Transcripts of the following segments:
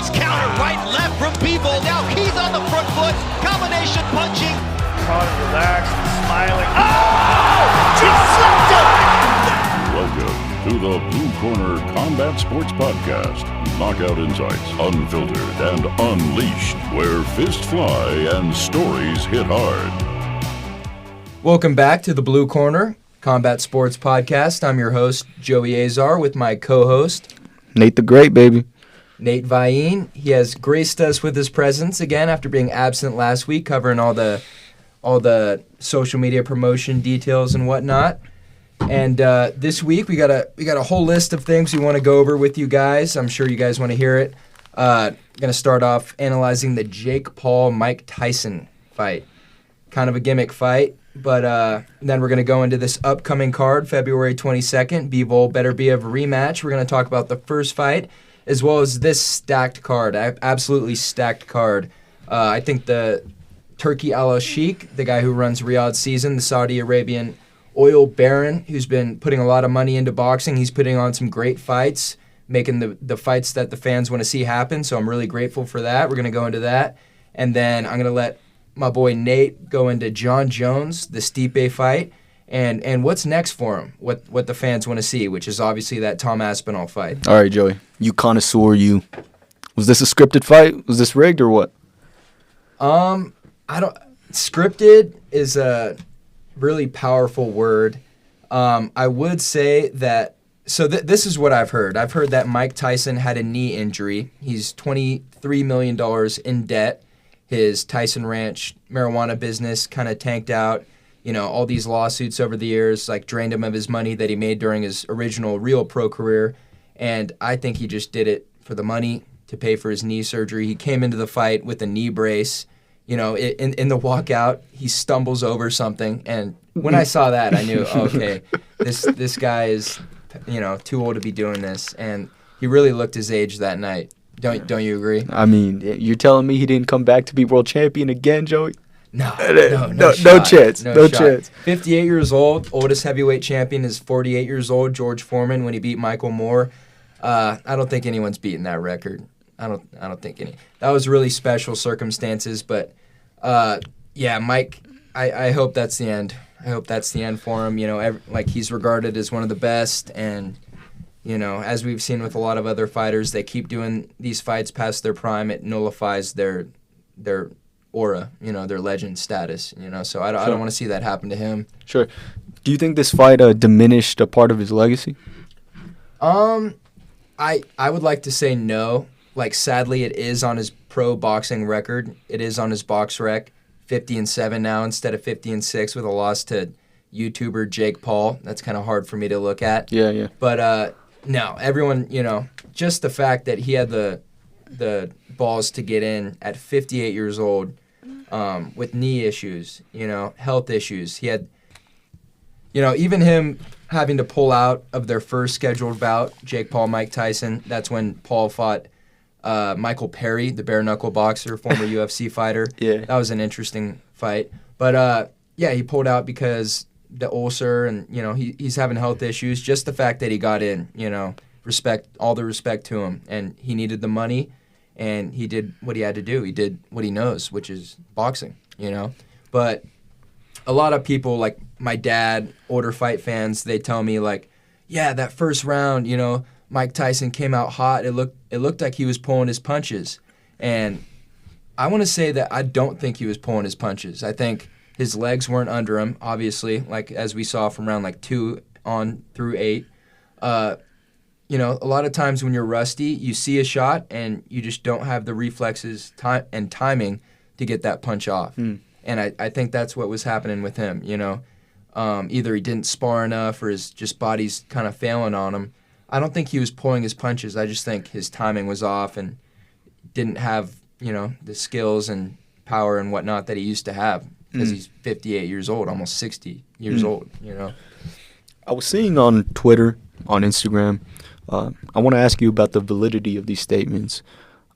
Nice counter, right, left from Bivol. Now he's on the front foot. Combination punching. Caught it, relaxed, smiling. Oh! Welcome He slept him! to the Blue Corner Combat Sports Podcast. Knockout insights, unfiltered and unleashed, where fists fly and stories hit hard. Welcome back to the Blue Corner Combat Sports Podcast. I'm your host, Joey Azar, with my co-host, Nate the Great, baby. Nate Vain. He has graced us with his presence again after being absent last week, covering all the social media promotion details and whatnot. And this week we got a whole list of things we want to go over with you guys. I'm sure you guys want to hear it. Going to start off analyzing the Jake Paul-Mike Tyson fight. Kind of a gimmick fight, but then we're going to go into this upcoming card, February 22nd, Bivol Beterbiev rematch. We're going to talk about the first fight, as well as this stacked card, absolutely stacked card. I think the Turkey al-Sheikh, the guy who runs Riyadh Season, the Saudi Arabian oil baron, who's been putting a lot of money into boxing. He's putting on some great fights, making the fights that the fans want to see happen, so I'm really grateful for that. We're going to go into that. And then I'm going to let my boy Nate go into John Jones, the Stipe fight, and what's next for him, what the fans want to see, which is obviously that Tom Aspinall fight. All right, Joey. You connoisseur, you. Was this a scripted fight? Was this rigged or what? Scripted is a really powerful word. I would say that, so this is what I've heard. I've heard that Mike Tyson had a knee injury. He's $23 million in debt. His Tyson Ranch marijuana business kind of tanked out. You know, all these lawsuits over the years, like, drained him of his money that he made during his original real pro career. And I think he just did it for the money to pay for his knee surgery. He came into the fight with a knee brace. You know, in the walkout, he stumbles over something. And when I saw that, I knew, okay, this guy is, you know, too old to be doing this. And he really looked his age that night. Don't you agree? I mean, you're telling me he didn't come back to be world champion again, Joey? No chance. 58 years old, oldest heavyweight champion is 48 years old, George Foreman, when he beat Michael Moore. I don't think anyone's beaten that record. I don't think any. That was really special circumstances, but yeah, Mike, I hope that's the end. I hope that's the end for him. You know, he's regarded as one of the best, and you know, as we've seen with a lot of other fighters, they keep doing these fights past their prime. It nullifies their aura, you know, their legend status, you know. So I don't want to see that happen to him. Sure. Do you think this fight diminished a part of his legacy? I would like to say no. Like, sadly, it is on his pro boxing record. It is on his box rec, 50-7 now instead of 50-6 with a loss to YouTuber Jake Paul. That's kind of hard for me to look at. Yeah. But no, everyone, you know, just the fact that he had the balls to get in at 58 years old with knee issues, you know, health issues. He had, you know, even him having to pull out of their first scheduled bout, Jake Paul, Mike Tyson. That's when Paul fought Michael Perry, the bare knuckle boxer, former UFC fighter. Yeah. That was an interesting fight. But yeah, he pulled out because the ulcer, and you know, he's having health issues. Just the fact that he got in, you know, all the respect to him, and he needed the money, and he did what he had to do. He did what he knows, which is boxing, you know. But a lot of people, like my dad, older fight fans, they tell me like, yeah, that first round, you know, Mike Tyson came out hot. It looked like he was pulling his punches, and I want to say that I don't think he was pulling his punches. I think his legs weren't under him, obviously, like as we saw from round like 2 on through 8. You know, a lot of times when you're rusty, you see a shot and you just don't have the reflexes and timing to get that punch off. And I think that's what was happening with him, you know. Either he didn't spar enough or his just body's kind of failing on him. I don't think he was pulling his punches. I just think his timing was off and didn't have, you know, the skills and power and whatnot that he used to have. Because he's 58 years old, almost 60 years old, you know. I was seeing on Twitter, on Instagram, I want to ask you about the validity of these statements.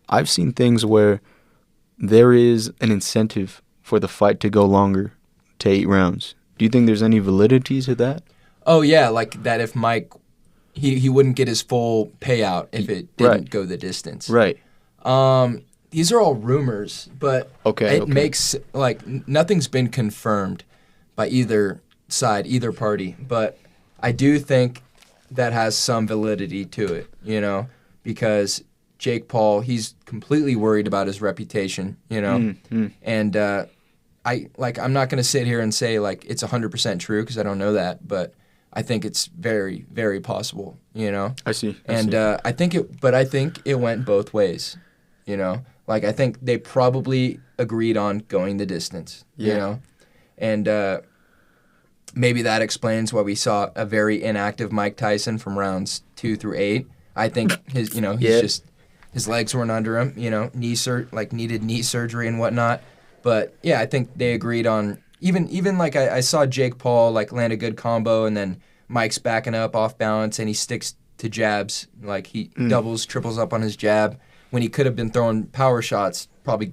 I've seen things where there is an incentive for the fight to go longer, to 8 rounds. Do you think there's any validity to that? Oh, yeah, like that if Mike, he wouldn't get his full payout if it didn't go the distance. Right. These are all rumors, but Okay. makes like nothing's been confirmed by either side, either party. But I do think that has some validity to it, because Jake Paul, he's completely worried about his reputation, and I'm not going to sit here and say like it's 100% true because I don't know that, but I think it's very, very possible, I see. I think it went both ways, Like I think they probably agreed on going the distance, and maybe that explains why we saw a very inactive Mike Tyson from rounds 2 through 8. I think his, his legs weren't under him, needed knee surgery and whatnot. But yeah, I think they agreed on even like I saw Jake Paul like land a good combo and then Mike's backing up off balance and he sticks to jabs, like he doubles, triples up on his jab when he could have been throwing power shots, probably,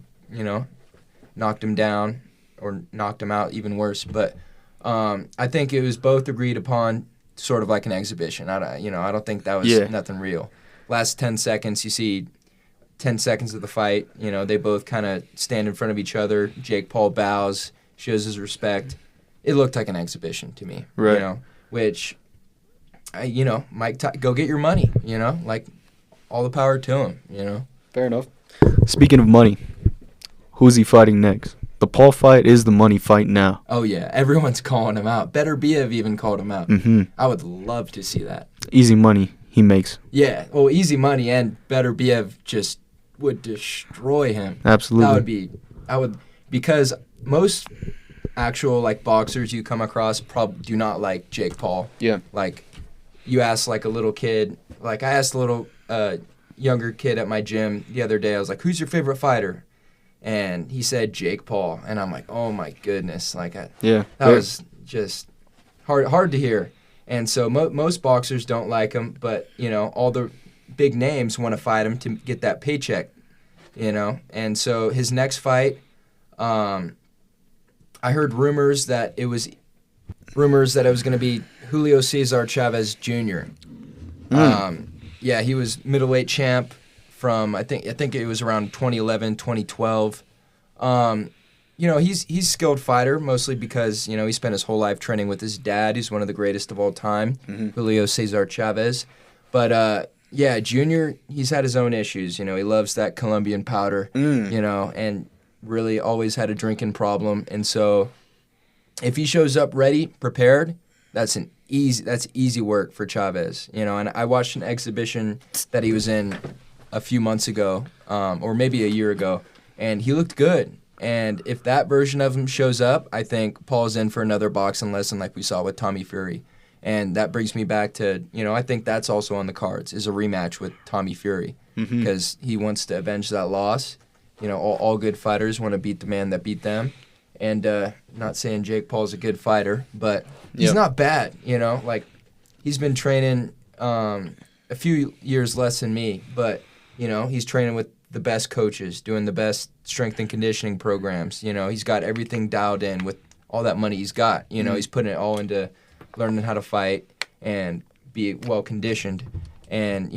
knocked him down or knocked him out even worse. But I think it was both agreed upon, sort of like an exhibition. I don't think that was nothing real. Last 10 seconds, you see 10 seconds of the fight. They both kind of stand in front of each other. Jake Paul bows, shows his respect. It looked like an exhibition to me. Right. Which, Mike, go get your money. Like all the power to him. Fair enough. Speaking of money, who's he fighting next? The Paul fight is the money fight now. Oh, yeah. Everyone's calling him out. Beterbiev even called him out. Mm-hmm. I would love to see that. Easy money he makes. Yeah. Well, easy money, and Beterbiev just would destroy him. Absolutely. Because most actual, like, boxers you come across probably do not like Jake Paul. Yeah. Like, you ask, like, a little kid. Like, I asked a little younger kid at my gym the other day. I was like, who's your favorite fighter? And he said Jake Paul, and I'm like, oh my goodness, like that was just hard to hear. And so most boxers don't like him, but all the big names want to fight him to get that paycheck, And so his next fight, I heard rumors that it was going to be Julio Cesar Chavez Jr. He was middleweight champ from I think it was around 2011, 2012. He's skilled fighter mostly because he spent his whole life training with his dad, who's one of the greatest of all time, Julio Cesar Chavez. But Junior, he's had his own issues. He loves that Colombian powder, and really always had a drinking problem. And so, if he shows up ready, prepared, that's easy work for Chavez. And I watched an exhibition that he was in a few months ago, or maybe a year ago, and he looked good. And if that version of him shows up, I think Paul's in for another boxing lesson like we saw with Tommy Fury. And that brings me back to, I think that's also on the cards, is a rematch with Tommy Fury, because he wants to avenge that loss. All good fighters want to beat the man that beat them. And not saying Jake Paul's a good fighter, but he's not bad, Like, he's been training a few years less than me, but he's training with the best coaches, doing the best strength and conditioning programs. He's got everything dialed in with all that money he's got. He's putting it all into learning how to fight and be well conditioned. And,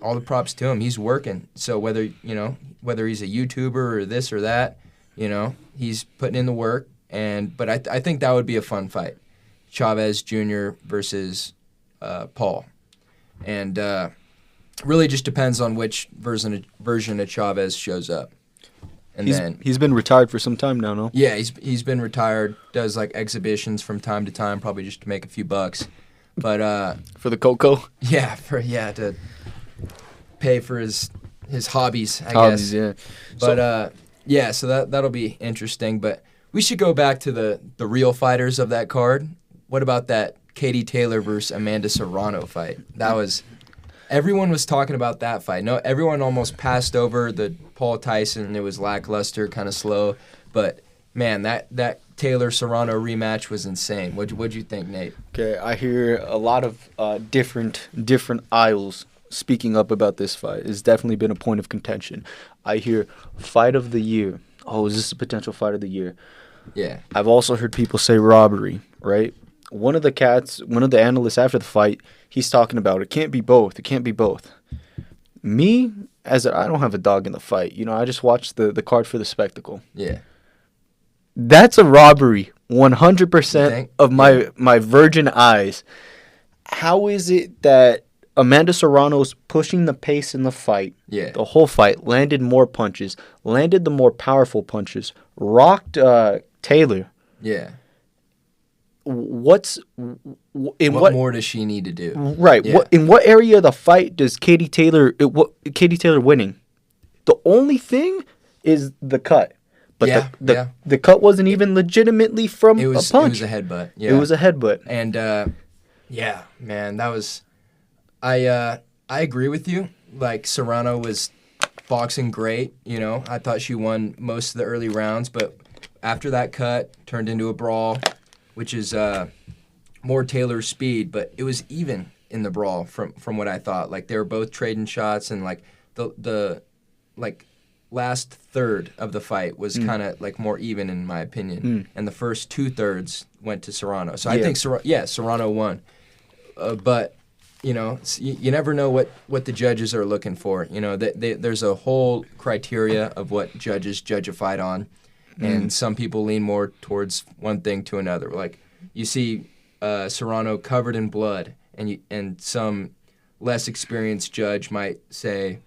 all the props to him. He's working. So whether he's a YouTuber or this or that, he's putting in the work. But I think that would be a fun fight. Chavez Jr. versus Paul. And really just depends on which version of Chavez shows up. And he's been retired for some time now, no? Yeah, he's been retired. Does like exhibitions from time to time, probably just to make a few bucks. But for the cocoa. Yeah, to pay for his hobbies, I guess. Yeah. But so that'll be interesting. But we should go back to the real fighters of that card. What about that Katie Taylor versus Amanda Serrano fight? Everyone was talking about that fight. No, everyone almost passed over the Paul Tyson. It was lackluster, kind of slow. But, man, that Taylor-Serrano rematch was insane. What'd you think, Nate? Okay, I hear a lot of different aisles speaking up about this fight. It's definitely been a point of contention. I hear fight of the year. Oh, is this a potential fight of the year? Yeah. I've also heard people say robbery, right? One of the analysts after the fight, he's talking about it can't be both. It can't be both. Me, I don't have a dog in the fight. You know, I just watch the card for the spectacle. Yeah. That's a robbery, You 100% think? of my virgin eyes. How is it that Amanda Serrano's pushing the pace in the fight, Yeah. the whole fight, landed more punches, landed the more powerful punches, rocked Taylor? Yeah. What more does she need to do? Right. Yeah. In what area of the fight does Katie Taylor winning? The only thing is the cut. But the cut wasn't even legitimately from a punch. It was a headbutt. Yeah. It was a headbutt. And yeah, man, that was I agree with you. Like, Serrano was boxing great, you know. I thought she won most of the early rounds, but after that cut turned into a brawl, which is more Taylor's speed, but it was even in the brawl from what I thought. Like, they were both trading shots, and like the last third of the fight was kind of like more even in my opinion, and the first 2/3 went to Serrano. So I think Serrano won, but you know, you never know what the judges are looking for. You know, there's a whole criteria of what judges judge a fight on, and some people lean more towards one thing to another. Like, you see Serrano covered in blood, and some less experienced judge might say,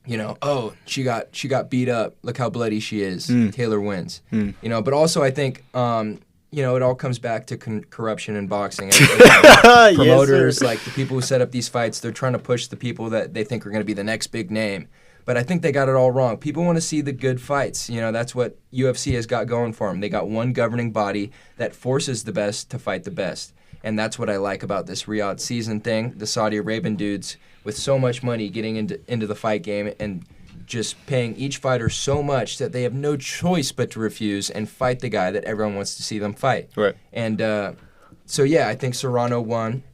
you know, oh, she got beat up. Look how bloody she is. Taylor wins. You know, but also I think, you know, it all comes back to corruption in boxing. Promoters, Yes, like the people who set up these fights, they're trying to push the people that they think are going to be the next big name. But I think they got it all wrong. People want to see the good fights. You know, that's what UFC has got going for them. They got one governing body that forces the best to fight the best. And that's what I like about this Riyadh season thing. The Saudi Arabian dudes with so much money getting into the fight game and just paying each fighter so much that they have no choice but to refuse and fight the guy that everyone wants to see them fight. Right. And so, yeah, I think Serrano won.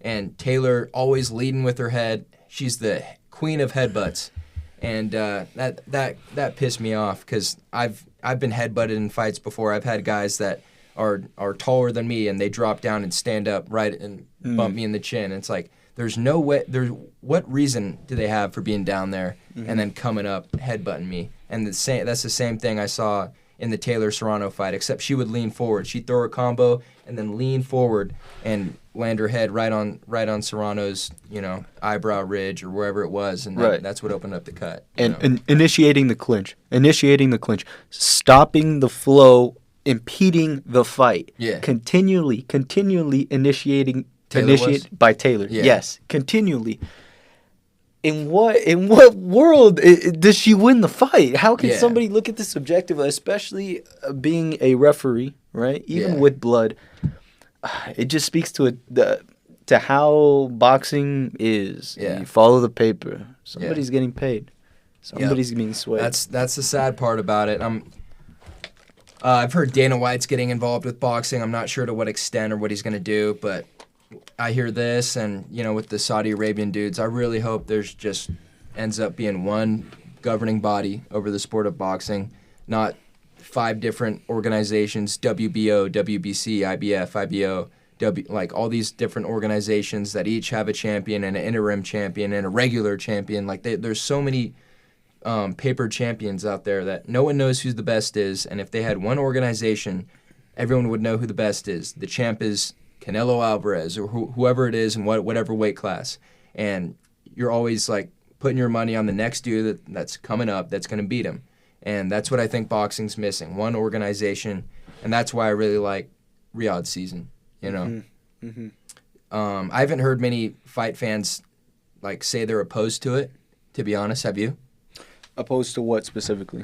And Taylor always leading with her head. She's the queen of headbutts. And that pissed me off because I've been headbutted in fights before. I've had guys that are taller than me, and they drop down and stand up right and bump me in the chin. And it's like, there's no way. What reason do they have for being down there and then coming up headbutting me? And that's the same thing I saw in the Taylor Serrano fight, except she would lean forward. She'd throw her combo and then lean forward and land her head right on Serrano's, you know, eyebrow ridge or wherever it was, and that's what opened up the cut. And initiating the clinch, stopping the flow, impeding the fight. Yeah. Continually initiating by Taylor. Yeah. Yes, continually. In what world does she win the fight? How can somebody look at this objectively, especially being a referee, right? Even with blood, it just speaks to to how boxing is. Yeah. You follow the paper. Somebody's getting paid. Somebody's being swayed. That's the sad part about it. I've heard Dana White's getting involved with boxing. I'm not sure to what extent or what he's going to do, but I hear this, and, you know, with the Saudi Arabian dudes, I really hope there's just ends up being one governing body over the sport of boxing, not 5 different organizations, WBO, WBC, IBF, IBO, like all these different organizations that each have a champion and an interim champion and a regular champion. Like, there's so many paper champions out there that no one knows who the best is, and if they had one organization, everyone would know who the best is. The champ is Canelo Alvarez or whoever it is in whatever weight class, and you're always like putting your money on the next dude that's coming up that's going to beat him. And that's what I think boxing's missing, one organization, and that's why I really like Riyadh season, you know. I haven't heard many fight fans like say they're opposed to it, to be honest. Have you? Opposed to what specifically?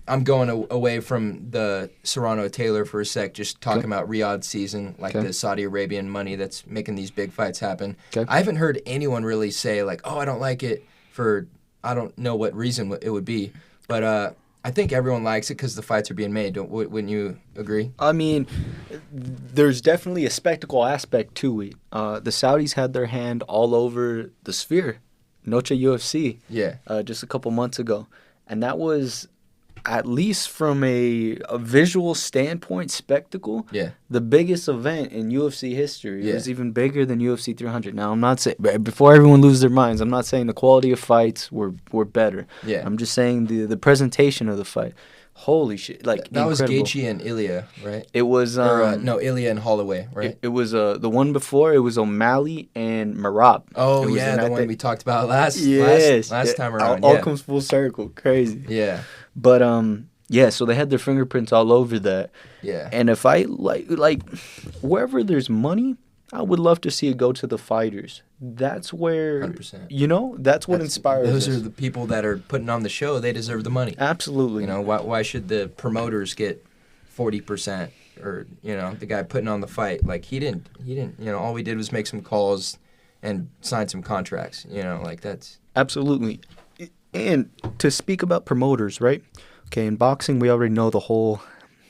I'm going away from the Serrano-Taylor for a sec, just talking about Riyadh season, like the Saudi Arabian money that's making these big fights happen. I haven't heard anyone really say, like, oh, I don't like it for, I don't know what reason it would be. But I think everyone likes it because the fights are being made. Wouldn't you agree? I mean, there's definitely a spectacle aspect to it. The Saudis had their hand all over the Sphere, Noche UFC, just a couple months ago. And that was at least from a visual standpoint, spectacle, Yeah. the biggest event in UFC history. It Yeah. was even bigger than UFC 300. Now, I'm not saying, before everyone loses their minds, I'm not saying the quality of fights were better. Yeah. I'm just saying the presentation of the fight. Holy shit. Like, That was incredible. Gaethje and Ilya, right? It was, No, Ilya and Holloway, right? it was the one before, it was O'Malley and Marab. Oh, It was yeah, in, the I one think- we talked about last Yes. time around. All Yeah. comes full circle. Crazy. Yeah. But, yeah, so they had their fingerprints all over that. Yeah. And if I like wherever there's money, I would love to see it go to the fighters. That's where 100%. that's what inspires Those us. are the people that are putting on the show. They deserve the money. Absolutely. You know, why should the promoters get 40% or, you know, the guy putting on the fight? Like, he didn't, you know, all we did was make some calls and sign some contracts, you know, like that's. Absolutely. And to speak about promoters, right? Okay, in boxing, we already know the whole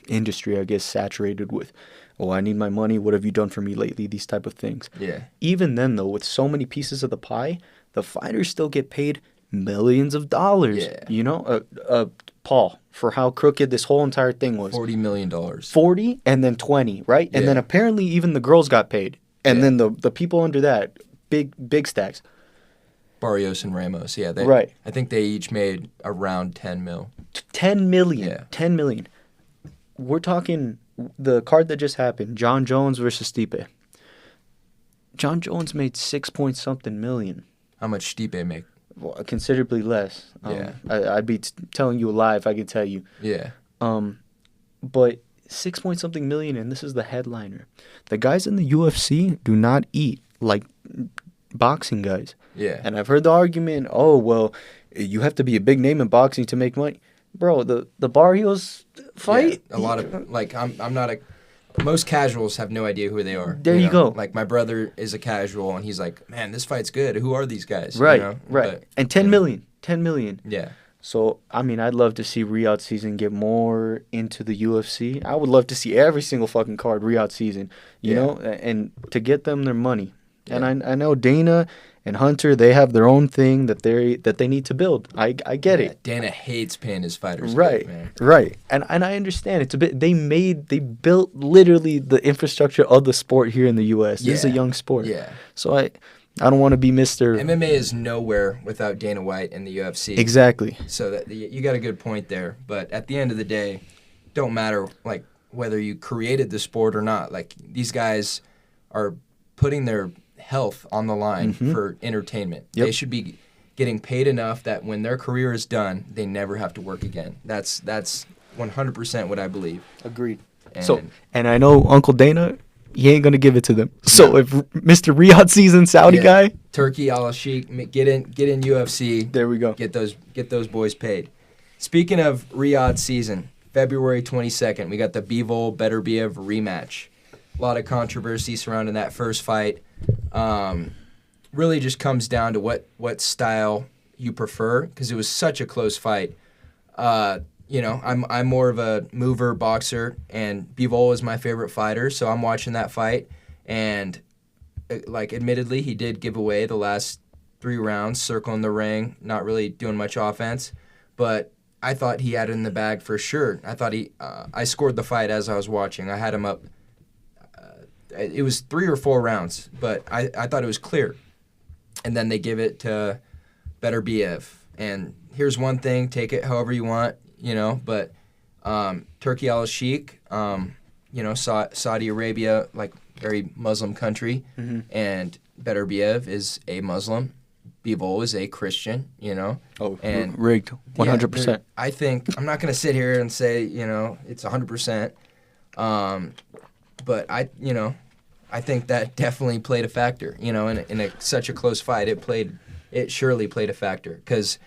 industry, I guess, saturated with, oh, I need my money. What have you done for me lately? These type of things. Yeah. Even then, though, with so many pieces of the pie, the fighters still get paid millions of dollars. Yeah. You know, Paul, for how crooked this whole entire thing was. $40 million. 40 and then 20, right? And Yeah. then apparently even the girls got paid. And Yeah. then the people under that, big stacks. Barrios and Ramos, yeah. Right. I think they each made around 10 mil. 10 million. Yeah. 10 million. We're talking the card that just happened, John Jones versus Stipe. John Jones made 6 point something million. How much Stipe make? Well, considerably less. Yeah. I'd be telling you a lie if I could tell you. Yeah. But 6 point something million, and this is the headliner. The guys in the UFC do not eat like boxing guys. Yeah. And I've heard the argument, oh, well, you have to be a big name in boxing to make money. Bro, the Barrios fight. Yeah, a lot of, like, I'm not a, most casuals have no idea who they are. There you go. Like, my brother is a casual, and he's like, man, this fight's good. Who are these guys? Right, You know? right. But, And 10 million. 10 million. yeah. So, I mean, I'd love to see Riyadh season get more into the UFC. I would love to see every single fucking card Riyadh season, you Yeah. know, and to get them their money. Yeah. And I know Dana and Hunter, they have their own thing that they need to build. I get Yeah, it. Dana hates paying his fighters. Right, good, man. right. And I understand. It's a bit, they built literally the infrastructure of the sport here in the U.S. This is a Yeah. young sport. Yeah. So I don't want to be Mr. MMA is nowhere without Dana White and the UFC. Exactly. So that you got a good point there. But at the end of the day, don't matter like whether you created the sport or not. Like these guys are putting their health on the line for entertainment. Yep. They should be getting paid enough that when their career is done, they never have to work again. That's 100% what I believe. Agreed. And And I know Uncle Dana, he ain't gonna give it to them. So if Mr. Riyadh season Saudi yeah, guy, Turkey Al Sheikh, get in UFC. there we go. Get those boys paid. Speaking of Riyadh season, February 22nd, we got the Bivol Beterbiev rematch. A lot of controversy surrounding that first fight. Really just comes down to what style you prefer because it was such a close fight. You know, I'm more of a mover boxer, and Bivol is my favorite fighter, so I'm watching that fight. And like, admittedly, he did give away the last 3 rounds, circling the ring, not really doing much offense. But I thought he had it in the bag for sure. I thought I scored the fight as I was watching. I had him up. It was 3 or 4 rounds, but I thought it was clear. And then they give it to Beterbiev. And here's one thing, take it however you want, you know, but Turkey Al Sheikh, you know, Saudi Arabia, like very Muslim country, and Beterbiev is a Muslim. Bivol is a Christian, you know. Oh, and rigged, 100%. yeah, I think I'm not going to sit here and say, you know, it's 100%. But I think that definitely played a factor, you know, in such a close fight. It surely played a factor because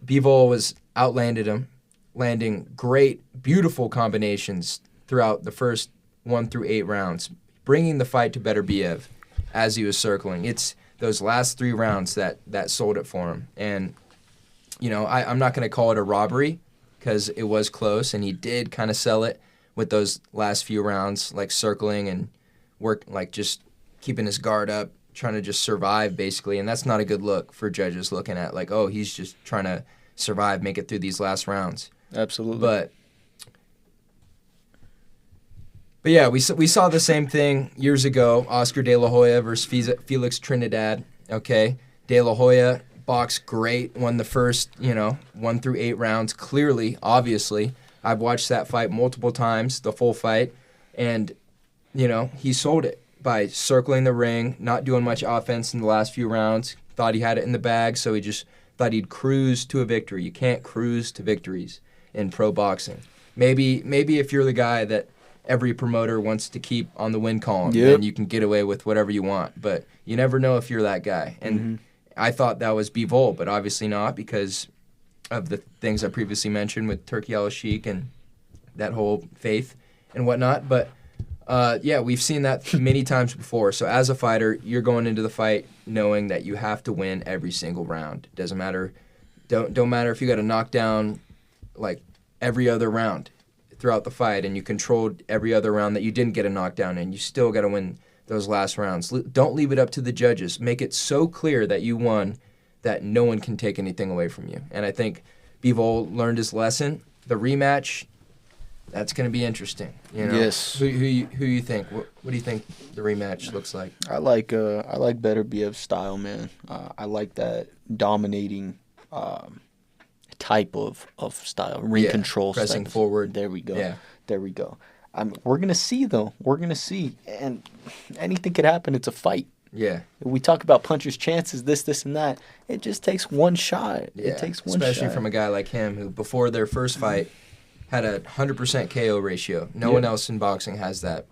Bivol was outlanded him, landing great, beautiful combinations throughout the first 1 through 8 rounds, bringing the fight to Beterbiev as he was circling. It's those last 3 rounds that sold it for him. And, you know, I'm not going to call it a robbery because it was close, and he did kind of sell it with those last few rounds, like circling and like just keeping his guard up, trying to just survive, basically. And that's not a good look for judges looking at, like, oh, he's just trying to survive, make it through these last rounds. Absolutely. But yeah, we saw the same thing years ago. Oscar De La Hoya versus Felix Trinidad. Okay, De La Hoya boxed great, won the first 1 through 8 rounds clearly, obviously. I've watched that fight multiple times, the full fight, and he sold it by circling the ring, not doing much offense in the last few rounds. Thought he had it in the bag, so he just thought he'd cruise to a victory. You can't cruise to victories in pro boxing. Maybe if you're the guy that every promoter wants to keep on the win column, then you can get away with whatever you want. But you never know if you're that guy. And I thought that was Bivol, but obviously not because of the things I previously mentioned with Turki Al-Sheikh and that whole faith and whatnot. But we've seen that many times before. So as a fighter, you're going into the fight knowing that you have to win every single round. Doesn't matter. Don't matter if you got a knockdown like every other round throughout the fight and you controlled every other round that you didn't get a knockdown in. You still got to win those last rounds. Don't leave it up to the judges. Make it so clear that you won that no one can take anything away from you. And I think Bivol learned his lesson. The rematch, that's going to be interesting. Yes. Who you think? What do you think the rematch looks like? I like Beterbiev's style, man. I like that dominating type of style, ring control, pressing forward. There we go. Yeah. There we go. We're gonna see though. We're gonna see, and anything could happen. It's a fight. Yeah. We talk about puncher's chances, this, and that. It just takes one shot. Yeah. It takes one shot. Especially from a guy like him who, before their first fight, had a 100% KO ratio. No one else in boxing has that.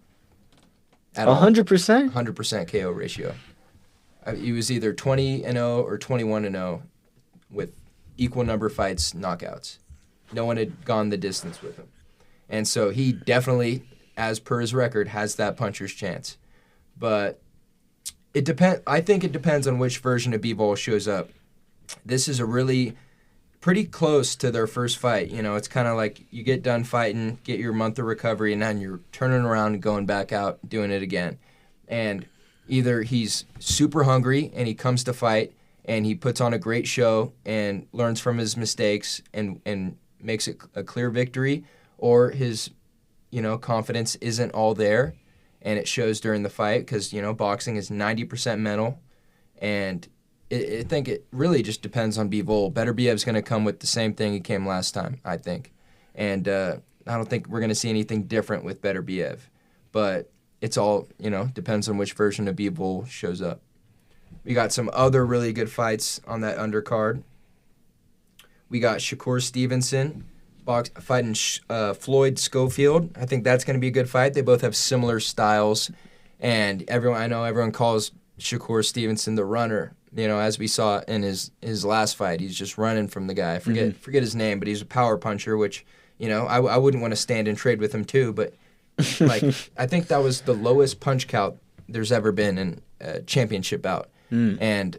100%? 100% KO ratio. He was either 20-0 or 21-0 with equal number of fights, knockouts. No one had gone the distance with him. And so he definitely, as per his record, has that puncher's chance. But I think it depends on which version of Bivol shows up. This is a really pretty close to their first fight. It's kind of like you get done fighting, get your month of recovery, and then you're turning around and going back out, doing it again. And either he's super hungry and he comes to fight and he puts on a great show and learns from his mistakes and makes it a clear victory, or his, confidence isn't all there and it shows during the fight because, boxing is 90% mental. And I think it really just depends on Bivol. Beterbiev's going to come with the same thing he came last time, I think. And I don't think we're going to see anything different with Beterbiev. But it's all, depends on which version of Bivol shows up. We got some other really good fights on that undercard. We got Shakur Stevenson fighting Floyd Schofield. I think that's going to be a good fight. They both have similar styles. And everyone calls Shakur Stevenson the runner. As we saw in his last fight, he's just running from the guy. Forget his name, but he's a power puncher, which, I wouldn't want to stand and trade with him too. But, I think that was the lowest punch count there's ever been in a championship bout. And,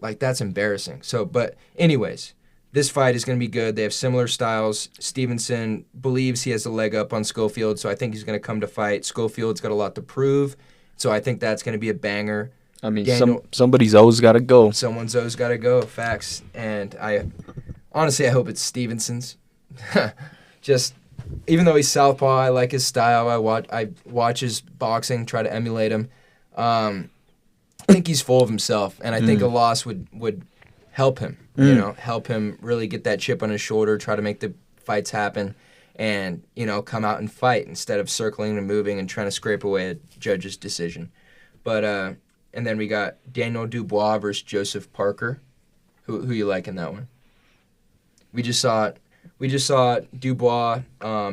that's embarrassing. So, but anyways, this fight is going to be good. They have similar styles. Stevenson believes he has a leg up on Schofield, so I think he's going to come to fight. Schofield's got a lot to prove, so I think that's going to be a banger. I mean, somebody's always got to go. Someone's always got to go. Facts. And I hope it's Stevenson's. Just, even though he's southpaw, I like his style. I watch his boxing, try to emulate him. I think he's full of himself, and I think a loss would help him. Help him really get that chip on his shoulder, try to make the fights happen, and come out and fight instead of circling and moving and trying to scrape away a judge's decision. But and then we got Daniel Dubois versus Joseph Parker. Who you like in that one? We just saw Dubois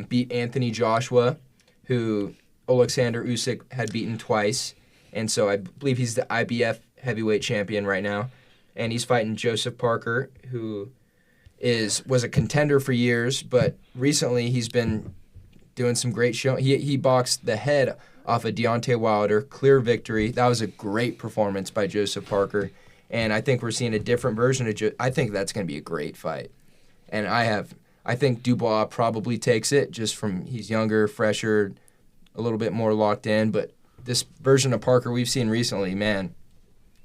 beat Anthony Joshua, who Alexander Usyk had beaten twice, and so I believe he's the IBF heavyweight champion right now. And he's fighting Joseph Parker, who was a contender for years, but recently he's been doing some great showing. He boxed the head off of Deontay Wilder, clear victory. That was a great performance by Joseph Parker, and I think we're seeing a different version of I think that's going to be a great fight. And I think Dubois probably takes it just from he's younger, fresher, a little bit more locked in, but this version of Parker we've seen recently, man,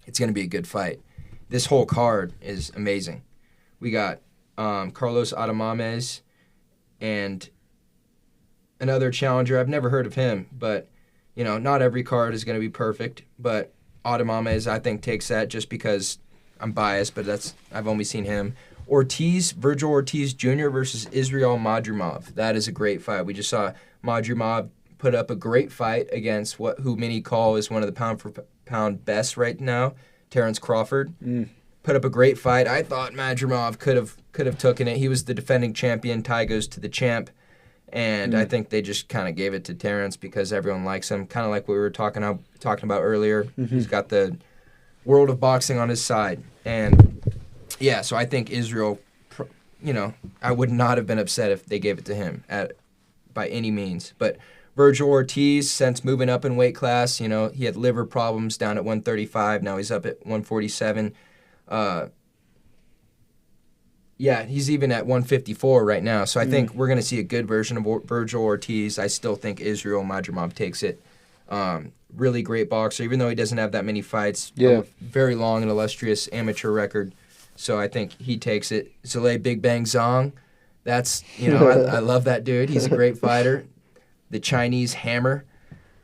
it's going to be a good fight. This whole card is amazing. We got Carlos Adamames and another challenger. I've never heard of him, but, not every card is going to be perfect. But Adamames, I think, takes that just because I'm biased, but I've only seen him. Virgil Ortiz Jr. versus Israel Madrimov. That is a great fight. We just saw Madrimov put up a great fight against who many call is one of the pound-for-pound best right now, Terrence Crawford. Put up a great fight. I thought Madrimov could have taken it. He was the defending champion. Tie goes to the champ. And I think they just kind of gave it to Terrence because everyone likes him, kind of like what we were talking about earlier. He's got the world of boxing on his side. And yeah, so I think Israel, I would not have been upset if they gave it to him by any means. But Virgil Ortiz, since moving up in weight class, he had liver problems down at 135. Now he's up at 147. He's even at 154 right now. So I think we're going to see a good version of Virgil Ortiz. I still think Israel Madrimov takes it. Really great boxer, even though he doesn't have that many fights. Yeah. Very long and illustrious amateur record. So I think he takes it. Zalei Big Bang Zong, that's, I love that dude. He's a great fighter. The Chinese Hammer.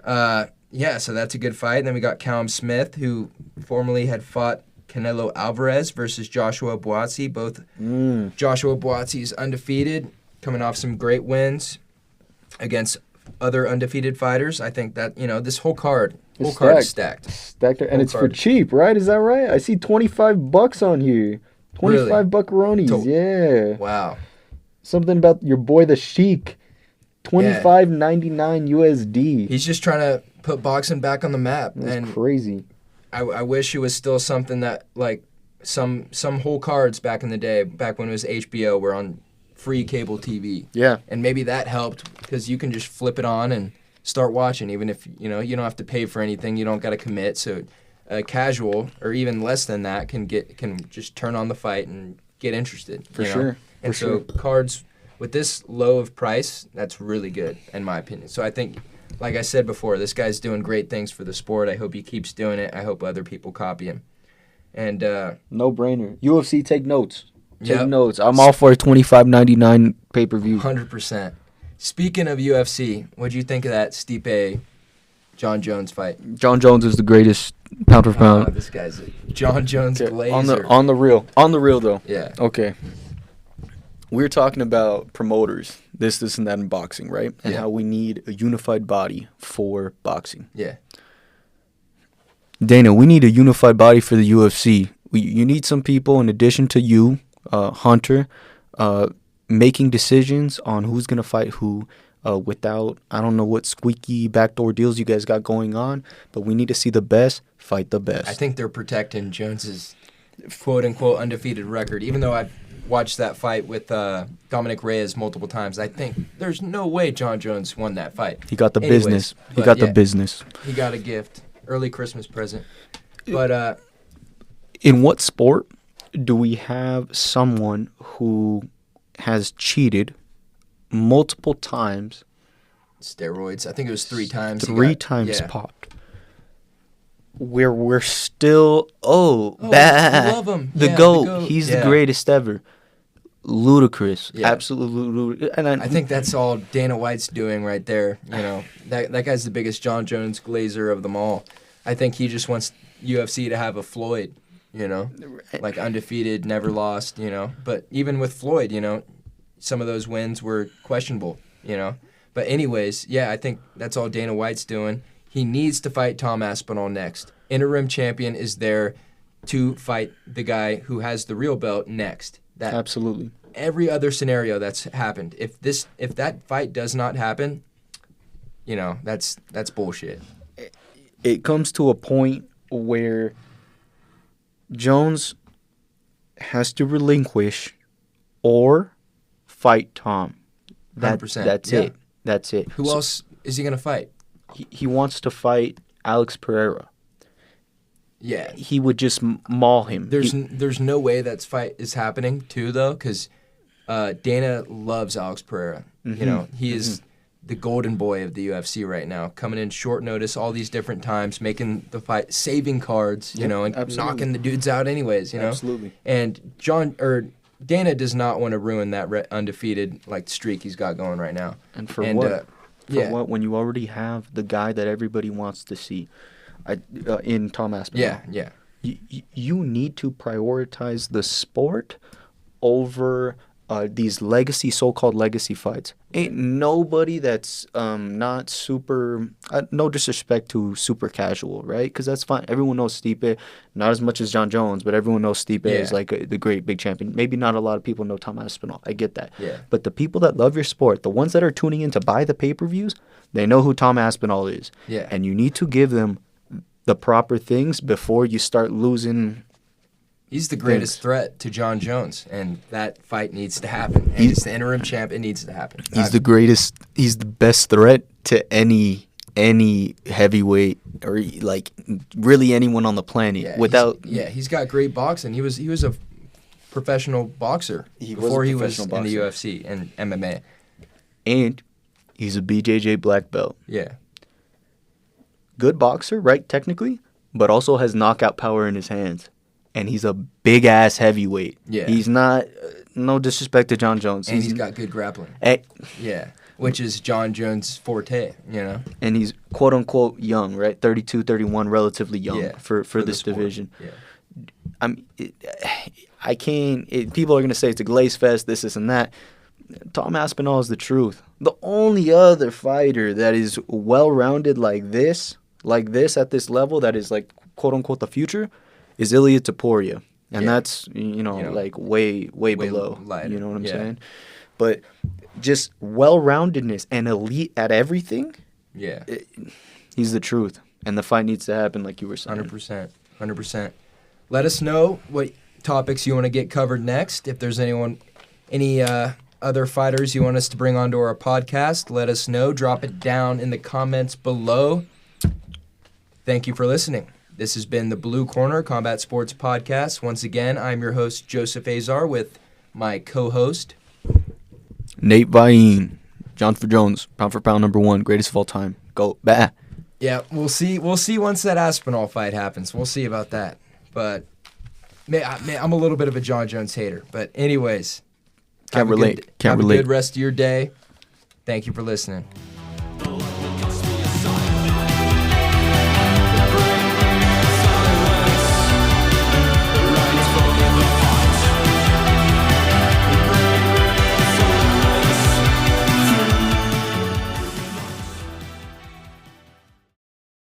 So that's a good fight. And then we got Callum Smith, who formerly had fought Canelo Alvarez versus Joshua Buatsi. Both Joshua Buatsi's undefeated, coming off some great wins against other undefeated fighters. I think that, this whole card is stacked. And it's for cheap, right? Is that right? I see $25 on here. 25 really? Buckaronis, yeah. Wow. Something about your boy the Sheik. $25.99 USD. He's just trying to put boxing back on the map. That's crazy. I wish it was still something that, like, some whole cards back in the day, back when it was HBO, were on free cable TV. Yeah. And maybe that helped because you can just flip it on and start watching, even if, you don't have to pay for anything. You don't got to commit. So a casual or even less than that can just turn on the fight and get interested. For sure. And so cards with this low of price, that's really good, in my opinion. So I think, like I said before, this guy's doing great things for the sport. I hope he keeps doing it. I hope other people copy him. And no brainer. UFC, take notes. Take notes. I'm all for a $25.99 pay-per-view. 100%. Speaking of UFC, what do you think of that Stipe John Jones fight? John Jones is the greatest pound for pound. This guy's a John Jones glazer. On the real though. Yeah. Okay. We're talking about promoters, this and that in boxing, right? And how we need a unified body for boxing. Yeah. Dana, we need a unified body for the UFC. You need some people in addition to you, Hunter, making decisions on who's going to fight who without, I don't know what squeaky backdoor deals you guys got going on, but we need to see the best fight the best. I think they're protecting Jones's quote-unquote undefeated record, even though I've watched that fight with Dominic Reyes multiple times. I think there's no way John Jones won that fight. He got the business. He got the business. He got a gift. Early Christmas present. But in what sport do we have someone who has cheated multiple times? Steroids. I think it was 3 times. Three times popped. Where we're still, bad. I love him. The GOAT. He's the greatest ever. Ludicrous. Yeah. Absolutely. And I think that's all Dana White's doing right there. That guy's the biggest John Jones glazer of them all. I think he just wants UFC to have a Floyd, like undefeated, never lost, But even with Floyd, some of those wins were questionable, But anyways, I think that's all Dana White's doing. He needs to fight Tom Aspinall next. Interim champion is there to fight the guy who has the real belt next. Absolutely. Every other scenario that's happened, if that fight does not happen, that's bullshit. It comes to a point where Jones has to relinquish or fight Tom. 100%. That's it. Who else is he going to fight? He wants to fight Alex Pereira. Yeah. He would just maul him. There's no way that fight is happening, too, though, because Dana loves Alex Pereira. He is the golden boy of the UFC right now, coming in short notice all these different times, making the fight, saving cards, and absolutely. knocking the dudes out anyways, Absolutely. And Dana does not want to ruin that undefeated streak he's got going right now. And for what? What? When you already have the guy that everybody wants to see, in Tom Aspinall. Yeah. You need to prioritize the sport over these so-called legacy fights. Ain't nobody that's not super, no disrespect to super casual, right? Because that's fine. Everyone knows Stipe, not as much as John Jones, but everyone knows Stipe is the great big champion. Maybe not a lot of people know Tom Aspinall. I get that. Yeah. But the people that love your sport, the ones that are tuning in to buy the pay-per-views, they know who Tom Aspinall is. Yeah. And you need to give them the proper things before you start losing. He's the greatest threat to John Jones, and that fight needs to happen. And he's the interim champ. It needs to happen. He's the greatest. He's the best threat to any heavyweight or really anyone on the planet. He's got great boxing. He was a professional boxer before he was in the UFC and MMA. And he's a BJJ black belt. Yeah. Good boxer, right? Technically, but also has knockout power in his hands. And he's a big-ass heavyweight. Yeah. He's not, no disrespect to John Jones. And he's got good grappling. Yeah, which is John Jones' forte, And he's quote-unquote young, right? 32, 31, relatively young for this division. Yeah. I can't, people are going to say it's a glaze fest, this and that. Tom Aspinall is the truth. The only other fighter that is well-rounded like this at this level, that is quote-unquote the future, is Ilia Topuria. And that's, way below. Lighter. You know what I'm saying? But just well-roundedness and elite at everything, he's the truth. And the fight needs to happen like you were saying. 100%. Let us know what topics you want to get covered next. If there's any other fighters you want us to bring onto our podcast, let us know. Drop it down in the comments below. Thank you for listening. This has been the Blue Corner Combat Sports Podcast. Once again, I'm your host, Joseph Azar, with my co-host, Nate Vain. John for Jones, pound for pound #1, greatest of all time. Go, bah. Yeah, we'll see once that Aspinall fight happens. We'll see about that. But I'm a little bit of a John Jones hater. But anyways, Can't relate. Have a good rest of your day. Thank you for listening.